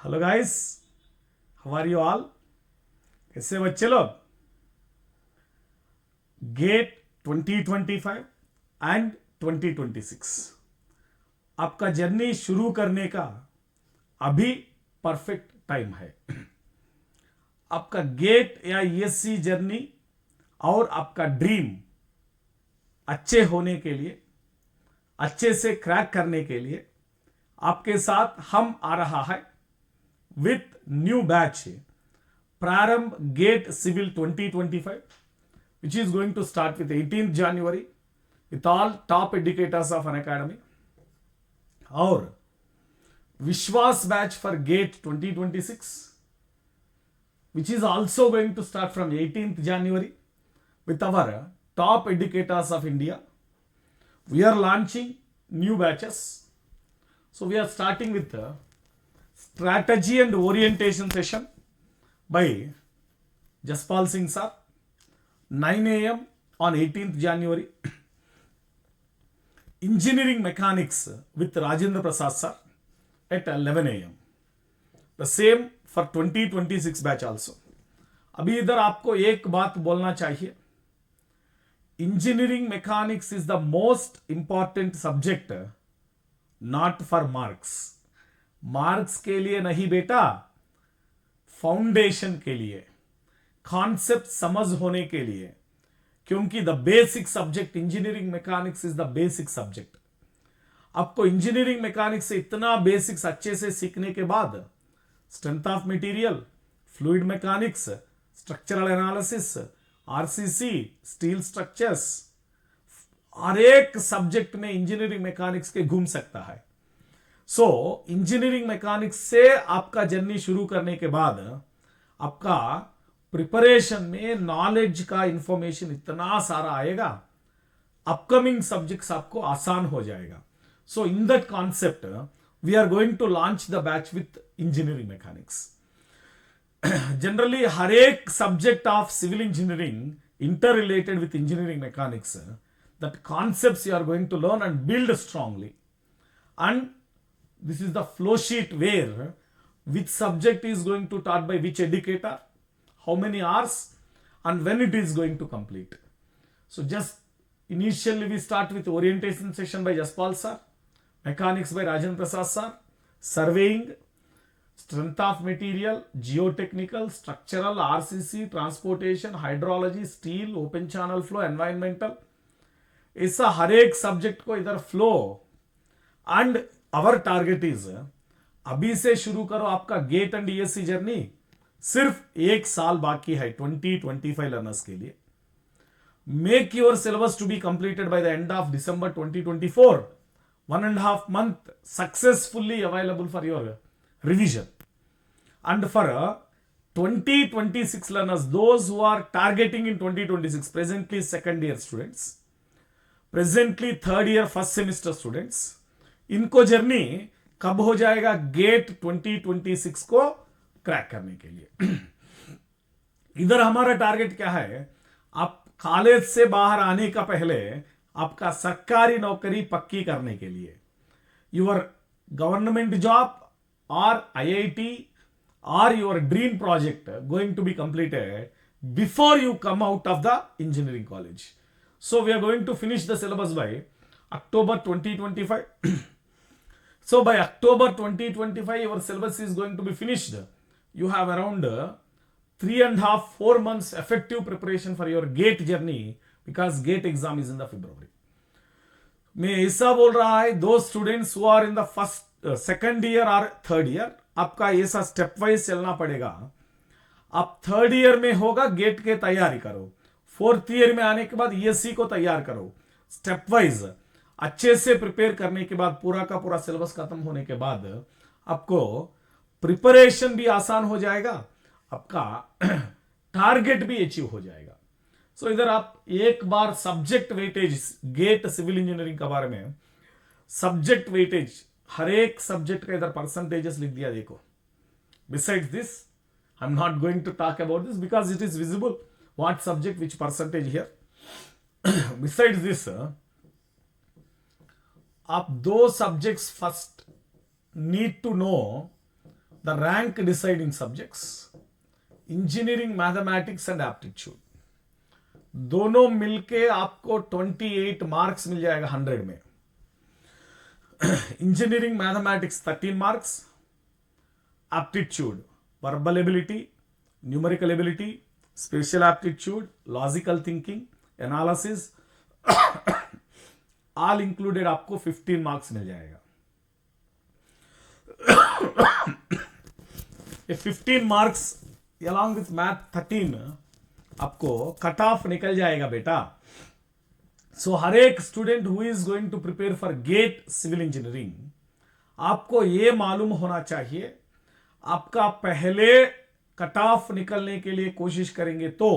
Hello guys, how are you all? कैसे बच्चे लोग? गेट 2025 एंड 2026 आपका जर्नी शुरू करने का अभी परफेक्ट टाइम है। आपका गेट या ईएससी जर्नी और आपका ड्रीम अच्छे होने के लिए, अच्छे से क्रैक करने के लिए आपके साथ हम आ रहा है विथ न्यू बैच प्रारंभ gate civil 2025, which is going to start with 18th January with all top educators of an academy, और विश्वास batch for GATE 2026 which is also going to start from 18th January with our top educators of India. We are launching new batches. So we are starting with the strategy and orientation session by Jaspal Singh sir, 9 a.m. on 18th January. Engineering Mechanics with Rajendra Prasad sir at 11 a.m. The same for 2026 batch also. अभी इधर आपको एक बात बोलना चाहिए, engineering mechanics is the most important subject, not for marks. Marks के लिए नहीं बेटा, फाउंडेशन के लिए, कॉन्सेप्ट समझ होने के लिए, क्योंकि the basic subject engineering mechanics is the basic subject. आपको इंजीनियरिंग मैकेनिक्स से इतना बेसिक्स अच्छे से सीखने के बाद strength of material, fluid mechanics, structural analysis, RCC, steel structures, हर एक सब्जेक्ट में इंजीनियरिंग मैकेनिक्स के घूम सकता है. सो इंजीनियरिंग मैकेनिक्स से आपका जर्नी शुरू करने के बाद आपका प्रिपरेशन में नॉलेज का इंफॉर्मेशन इतना सारा आएगा, अपकमिंग सब्जेक्ट्स आपको आसान हो जाएगा. So in that concept we are going to launch the batch with engineering mechanics. Generally हर एक subject of civil engineering interrelated with engineering mechanics, that concepts you are going to learn and build strongly. And this is the flow sheet where which subject is going to taught by which educator, how many hours, and when it is going to complete. So just initially we start with orientation session by Jaspal sir, mechanics by Rajan Prasad sir, surveying, strength of material, geotechnical, structural, RCC, transportation, hydrology, steel, open channel flow, environmental. ऐसा हर एक subject को इधर flow. And our target is, अभी से शुरू करो आपका gate and ESC journey. सिर्फ एक साल बाकी है 2025 लर्नर्स के लिए. Make your syllabus to be completed by the end of December 2024. 1.5 month successfully available for your revision. And for 2026 learners, those who are targeting in 2026, presently second year students, presently third year first semester students, इनको journey कब हो जाएगा? Gate 2026 को crack करने के लिए. इधर हमारा टारगेट क्या है? आप कॉलेज से बाहर आने का पहले आपका सरकारी नौकरी पक्की करने के लिए, योर गवर्नमेंट जॉब और आईआईटी और your dream project going to be completed before you come out of the engineering college. So we are going to finish the syllabus by October 2025. So by October 2025 your syllabus is going to be finished. You have around 3.5-4 months effective preparation for your GATE journey, because GATE exam is in the February. मैं ऐसा बोल रहा है, to students who are in the first second year और third year, आपका ऐसा step wise चलना पड़ेगा. आप थर्ड ईयर में होगा गेट के तैयारी करो, फोर्थ ईयर में आने के बाद ईएससी को तैयार करो. स्टेप वाइज अच्छे से प्रिपेयर करने के बाद पूरा का पूरा सिलेबस खत्म होने के बाद आपको प्रिपरेशन भी आसान हो जाएगा, आपका टारगेट भी अचीव हो जाएगा. सो इधर आप एक बार subject weightage, GATE civil engineering के बारे में सब्जेक्ट वेटेज, हर एक सब्जेक्ट का इधर परसेंटेजेस लिख दिया. देखो, besides this I am not going to talk about this because it is visible what subject which percentage here. Besides this, आप दो subjects first need to know the rank deciding subjects engineering mathematics and aptitude, दोनों मिलके आपको 28 marks मिल जाएगा 100 में। Engineering mathematics 13 marks, aptitude verbal ability, numerical ability, spatial aptitude, logical thinking, analysis all included आपको 15 marks मिल जाएगा। ये 15 मार्क्स along with मैथ 13 आपको कट ऑफ निकल जाएगा बेटा। सो हर एक student who is going to prepare for GATE civil engineering, आपको यह मालूम होना चाहिए, आपका पहले कट ऑफ निकलने के लिए कोशिश करेंगे तो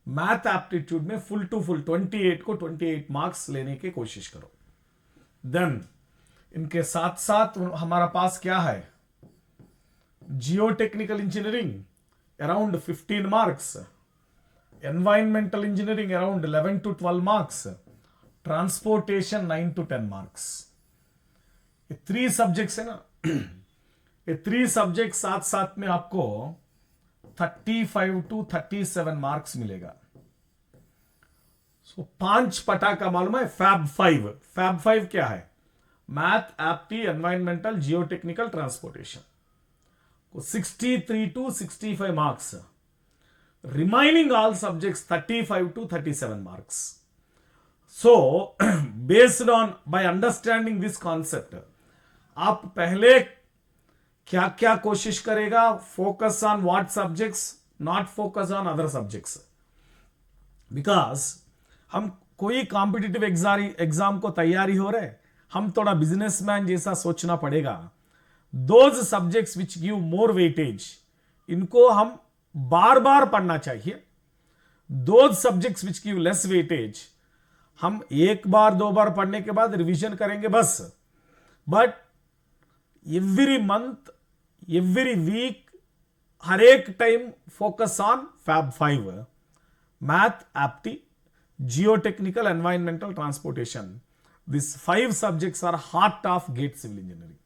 मैथ एप्टीट्यूड में फुल टू फुल 28 को 28 मार्क्स लेने की कोशिश करो। देन इनके साथ साथ हमारा पास क्या है, जियो technical engineering around 15 marks, environmental engineering around 11 to 12 marks, transportation 9 to 10 marks. ये 3 सब्जेक्ट्स है ना, ये 3 सब्जेक्ट साथ साथ में आपको 35 to 37 मार्क्स मिलेगा। सो 5 पटा का मालूम है, फैब 5। फैब 5 क्या है, math, apti, environmental, geotechnical, transportation को 63 to 65 marks, remaining all subjects 35 to 37 marks. So based on by understanding this concept, आप पहले क्या क्या कोशिश करेगा, focus on what subjects, not focus on other subjects. Because हम कोई कॉम्पिटिटिव एग्जाम को तैयारी हो रहे, हम थोड़ा बिजनेसमैन जैसा सोचना पड़ेगा। Those subjects which give more weightage, इनको हम बार बार पढ़ना चाहिए। Those subjects which give less weightage, हम एक बार 2 बार पढ़ने के बाद रिवीजन करेंगे बस। But every month, every week, हर एक time focus on fab 5, math, apti, geotechnical, environmental, transportation. These 5 subjects are heart of GATE civil engineering.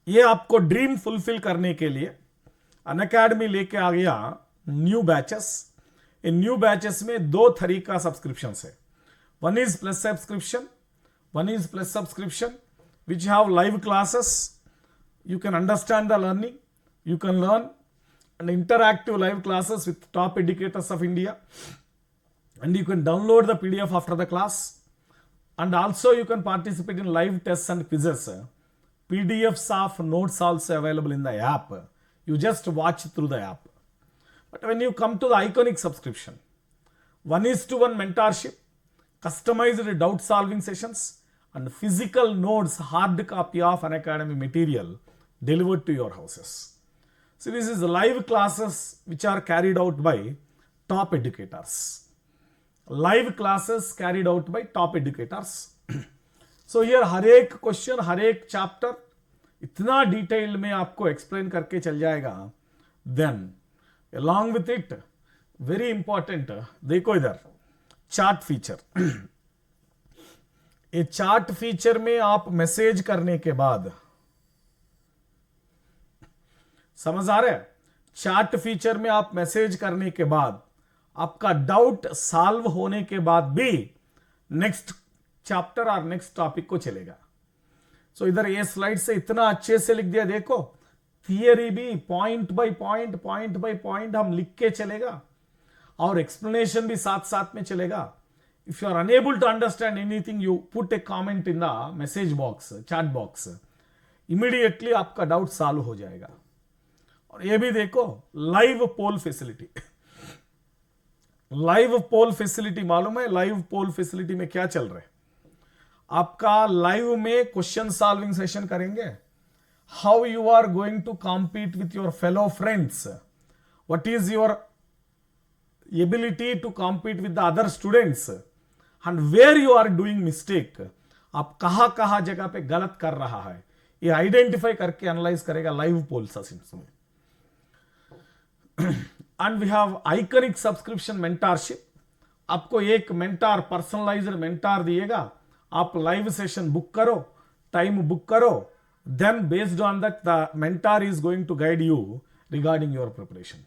ये आपको ड्रीम फुलफिल करने के लिए अनअकैडमी लेके आ गया न्यू बैचेस। इन न्यू बैचेस में 2 तरीका सब्सक्रिप्शन है। One is plus subscription, one is plus subscription which have live classes, you can understand the learning, you can learn an interactive live classes with top educators of India, and you can download the PDF after the class, and also you can participate in live tests and quizzes. PDFs of notes also available in the app. You just watch through the app. But when you come to the iconic subscription, 1:1 mentorship, customized doubt solving sessions, and physical notes, hard copy of Unacademy material delivered to your houses. So this is live classes which are carried out by top educators. Live classes carried out by top educators. So here हर एक question, हर एक chapter इतना detail में आपको explain करके चल जाएगा। Then along with it, very important, देखो इधर चार्ट फीचर। ये चार्ट फीचर में आप मैसेज करने के बाद, समझ आ रहा है, चार्ट फीचर में आप मैसेज करने के बाद आपका डाउट सॉल्व होने के बाद भी नेक्स्ट चैप्टर और नेक्स्ट टॉपिक को चलेगा। सो इधर ये स्लाइड से इतना अच्छे से लिख दिया, देखो थियरी भी पॉइंट बाय पॉइंट हम लिख के चलेगा और एक्सप्लेनेशन भी साथ साथ में चलेगा। If you are unable to understand anything, you put a comment in the message box, chat box, immediately आपका डाउट सॉल्व हो जाएगा। और ये भी देखो live poll facility. Live poll facility मालूम है, लाइव पोल फैसिलिटी में क्या चल रहा है, आपका लाइव में क्वेश्चन सॉल्विंग सेशन करेंगे। How you are going to compete with your fellow friends, what is your ability to compete with the other students, and where you are doing mistake, आप कहां कहां जगह पे गलत कर रहा है, ये आइडेंटिफाई करके एनालाइज करेगा लाइव पोल सेशंस में। And we have iconic subscription mentorship, आपको एक मेंटर, पर्सनलाइज्ड मेंटर दिएगा आप लाइव सेशन बुक करो, टाइम बुक करो, then based on that the mentor is going to guide you regarding your preparation.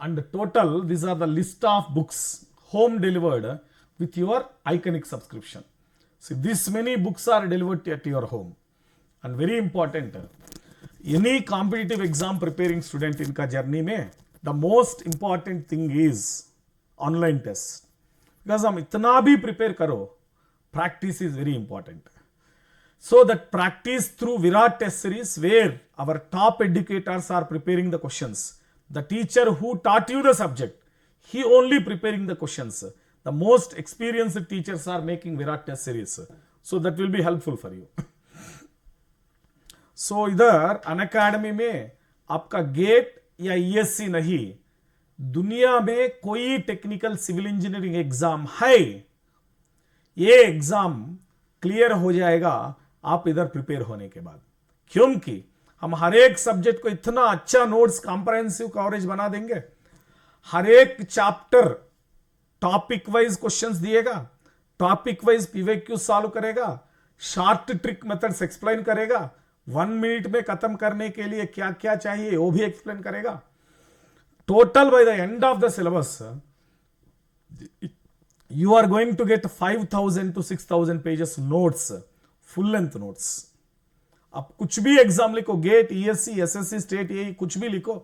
And total, these are the list of books home delivered with your Iconic subscription. See, this many books are delivered at your home. And very important, any competitive exam preparing student इनका journey में the most important thing is online test. Because हम इतना भी prepare करो, practice is very important. So that practice through Virat test series where our top educators are preparing the questions. The teacher who taught you the subject, he only preparing the questions. The most experienced teachers are making Virat test series. So that will be helpful for you. So इधर Unacademy में आपका gate या ESC नहीं, दुनिया में कोई technical civil engineering exam है, ये एग्जाम क्लियर हो जाएगा आप इधर प्रिपेयर होने के बाद. क्योंकि हम हर एक सब्जेक्ट को इतना अच्छा नोट्स कॉम्प्रहेंसिव कवरेज बना देंगे, हर एक चैप्टर टॉपिक वाइज क्वेश्चंस दिएगा, टॉपिक वाइज पीवीक्यू सॉल्व करेगा, शॉर्ट ट्रिक मेथड्स एक्सप्लेन करेगा, 1 मिनट में खत्म करने के लिए क्या क्या चाहिए वो भी एक्सप्लेन करेगा. Total by the end of the syllabus you are going to get 5,000 to 6,000 pages notes, full length notes. आप कुछ भी एग्जाम लिखो, गेट, ईएससी, एसएससी, स्टेट, ये कुछ भी लिखो,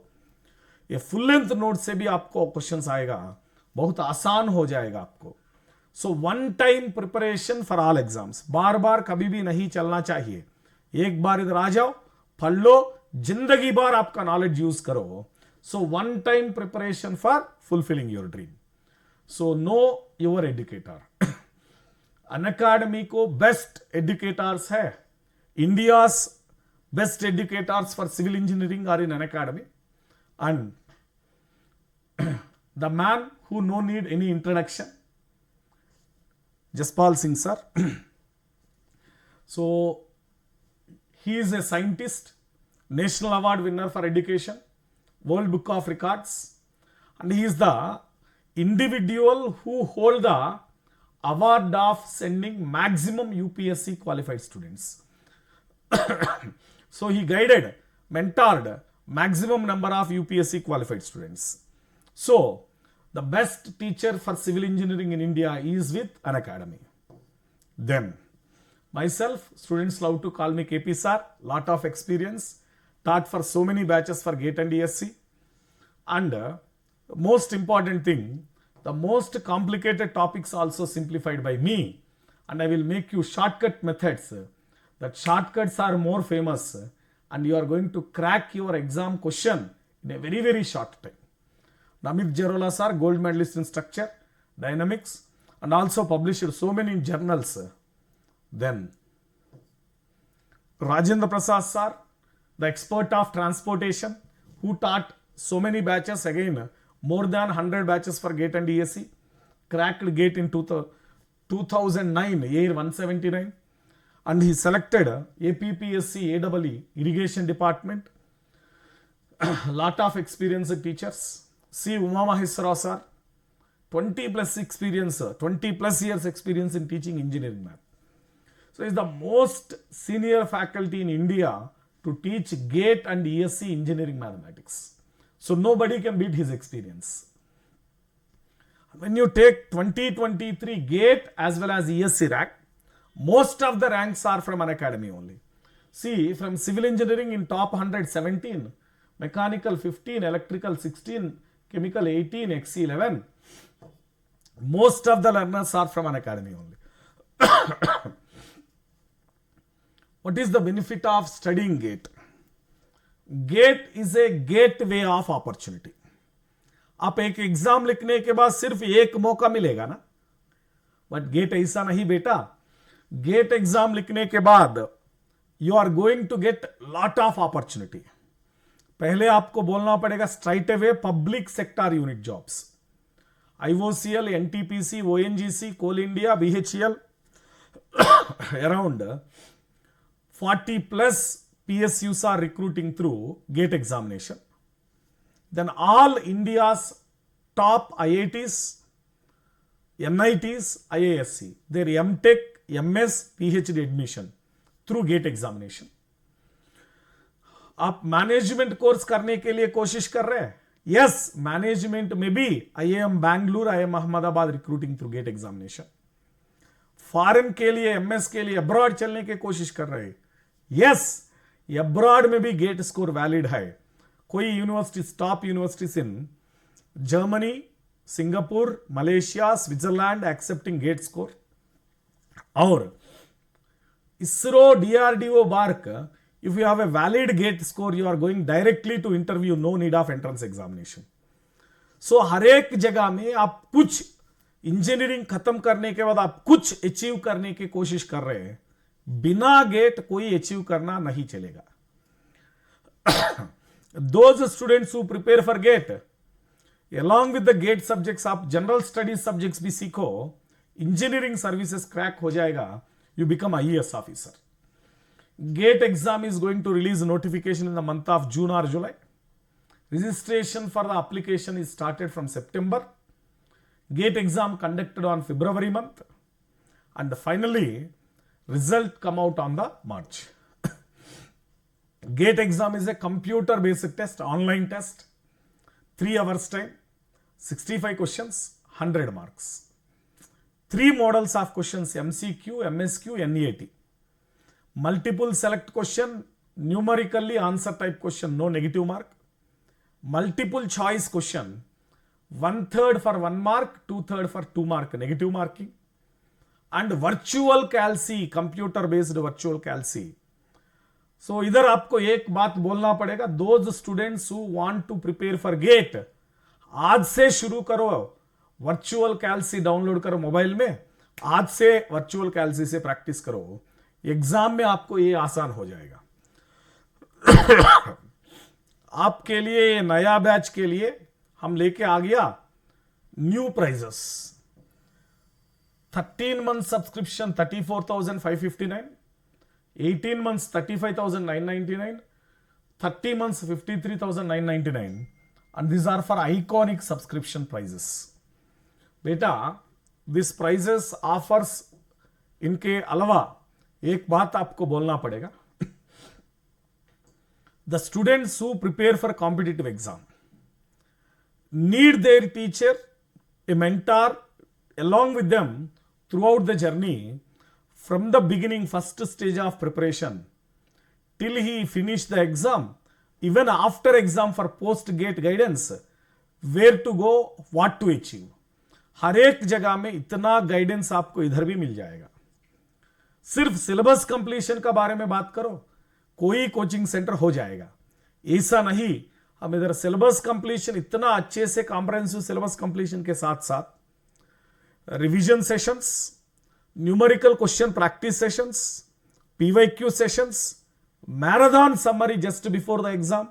ये फुल लेंथ नोट से भी आपको क्वेश्चंस आएगा, बहुत आसान हो जाएगा आपको. So one time preparation for all exams, बार बार कभी भी नहीं चलना चाहिए. एक बार इधर आ जाओ, पढ़ लो, जिंदगी भर आपका नॉलेज यूज करो. सो one time preparation for fulfilling your dream. So know your educator. Unacademy को बेस्ट एजुकेटर्स है. India's best educators for civil engineering are in Unacademy, and the man who no need any introduction, Jaspal Singh sir. So he is a scientist, national award winner for education, World Book of Records, and he is the individual who hold the award of sending maximum UPSC qualified students. So he guided, mentored maximum number of UPSC qualified students. So the best teacher for civil engineering in India is with Unacademy. Then myself, students love to call me KP sir, lot of experience, taught for so many batches for GATE and ESC. And most important thing, the most complicated topics also simplified by me, and I will make you shortcut methods. That shortcuts are more famous and you are going to crack your exam question in a very, very short time. Namit Jerola sir, gold medalist in structure, dynamics, and also published so many journals. Then Rajendra Prasad sir, the expert of transportation, who taught so many batches, again more than 100 batches for GATE and ESC, cracked GATE in 2009, year 179. And he selected APPSC AEE irrigation department. Lot of experienced teachers. C. Uma Maheswara sir, 20 plus experience, 20 plus years experience in teaching engineering math. So he is the most senior faculty in India to teach GATE and ESC engineering mathematics. So nobody can beat his experience. When you take 2023 GATE as well as ESC rank, most of the ranks are from Unacademy only. See, from civil engineering in top 117, mechanical 15, electrical 16, chemical 18, XC 11. Most of the learners are from Unacademy only. What is the benefit of studying GATE? GATE is a gateway of opportunity. आप एक exam लिखने के बाद सिर्फ एक मौका मिलेगा ना, बट गेट ऐसा नहीं बेटा. गेट एग्जाम लिखने के बाद you are going to get lot of opportunity. पहले आपको बोलना पड़ेगा straight away public sector unit jobs, IOCL, NTPC, ONGC, Coal India, BHEL, around 40 plus PSUs are recruiting through GATE examination. Then all India's top IITs, NITs, IISc, their MTech, MS, PhD admission through GATE examination. आप management course करने के लिए कोशिश कर रहे हैं? Yes, management में भी IIM Bangalore, IIM Ahmedabad recruiting through GATE examination. Foreign के लिए, MS के लिए अब्रॉड चलने की कोशिश कर रहे हैं? यस, अब्रॉड में भी गेट स्कोर वैलिड है. कोई university, top universities in Germany, Singapore, Malaysia, Switzerland accepting GATE score. और ISRO, DRDO, BARC, if you have a valid gate score, you are going directly to interview, no need of entrance examination. So हर एक जगह में आप कुछ engineering खत्म करने के बाद आप कुछ अचीव करने की कोशिश कर रहे हैं, बिना गेट कोई अचीव करना नहीं चलेगा. Those students who prepare for gate, along with the gate subjects, आप जनरल स्टडीज सब्जेक्ट्स भी सीखो, इंजीनियरिंग सर्विसेज क्रैक हो जाएगा, you become IAS officer. GATE exam is going to release notification in the month of June or July. Registration for the application is started from September. GATE exam conducted on February month. And finally, result come out on the March. GATE exam is a computer based test, online test. 3 hours time, 65 questions, 100 marks. 3 models of questions, MCQ, MSQ, NEAT. Multiple select question, numerically answer type question, no negative mark. Multiple choice question, 1/3 for 1 mark, 2/3 for 2 mark negative marking. And virtual calci, computer based virtual calci. So इधर आपको एक बात बोलना पड़ेगा, those students who want to prepare for GATE, आज से शुरू करो, वर्चुअल कैल्सी डाउनलोड करो मोबाइल में, आज से वर्चुअल कैल्सी से प्रैक्टिस करो, एग्जाम में आपको ये आसान हो जाएगा. आपके लिए, ये नया बैच के लिए हम लेके आ गया new prices. 13 month subscription 34,559, 18 months 35,999, 30 months 53,999, and these are for iconic subscription prices. बेटा, दिस प्राइजेस ऑफर्स, इनके अलावा एक बात आपको बोलना पड़ेगा. The students who prepare for competitive exam need their teacher, A mentor along with them throughout the journey, from the beginning, first stage of preparation till he finish the exam, even after exam for post gate guidance, where to go, what to achieve. हर एक जगह में इतना guidance आपको इधर भी मिल जाएगा. सिर्फ syllabus completion का बारे में बात करो, कोई कोचिंग सेंटर हो जाएगा, ऐसा नहीं. हम इधर सिलेबस कंप्लीशन इतना अच्छे से, कॉम्प्रिहेंसिव सिलेबस कंप्लीशन के साथ साथ revision sessions, numerical question practice sessions, PYQ sessions, marathon summary just before the exam.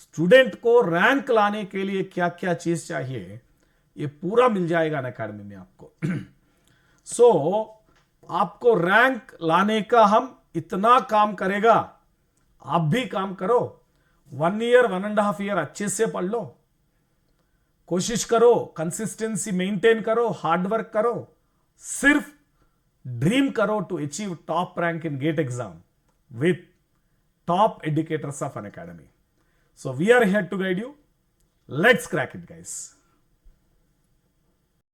Student को रैंक लाने के लिए क्या क्या चीज चाहिए, ये पूरा मिल जाएगा अनअकैडमी में आपको. सो आपको रैंक लाने का हम इतना काम करेगा, आप भी काम करो. 1 year, 1.5 year अच्छे से पढ़ लो, कोशिश करो, कंसिस्टेंसी मेंटेन करो, हार्ड वर्क करो, सिर्फ ड्रीम करो to achieve top rank in GATE exam with top educators of Unacademy. So we are here to guide you. Let's crack it guys.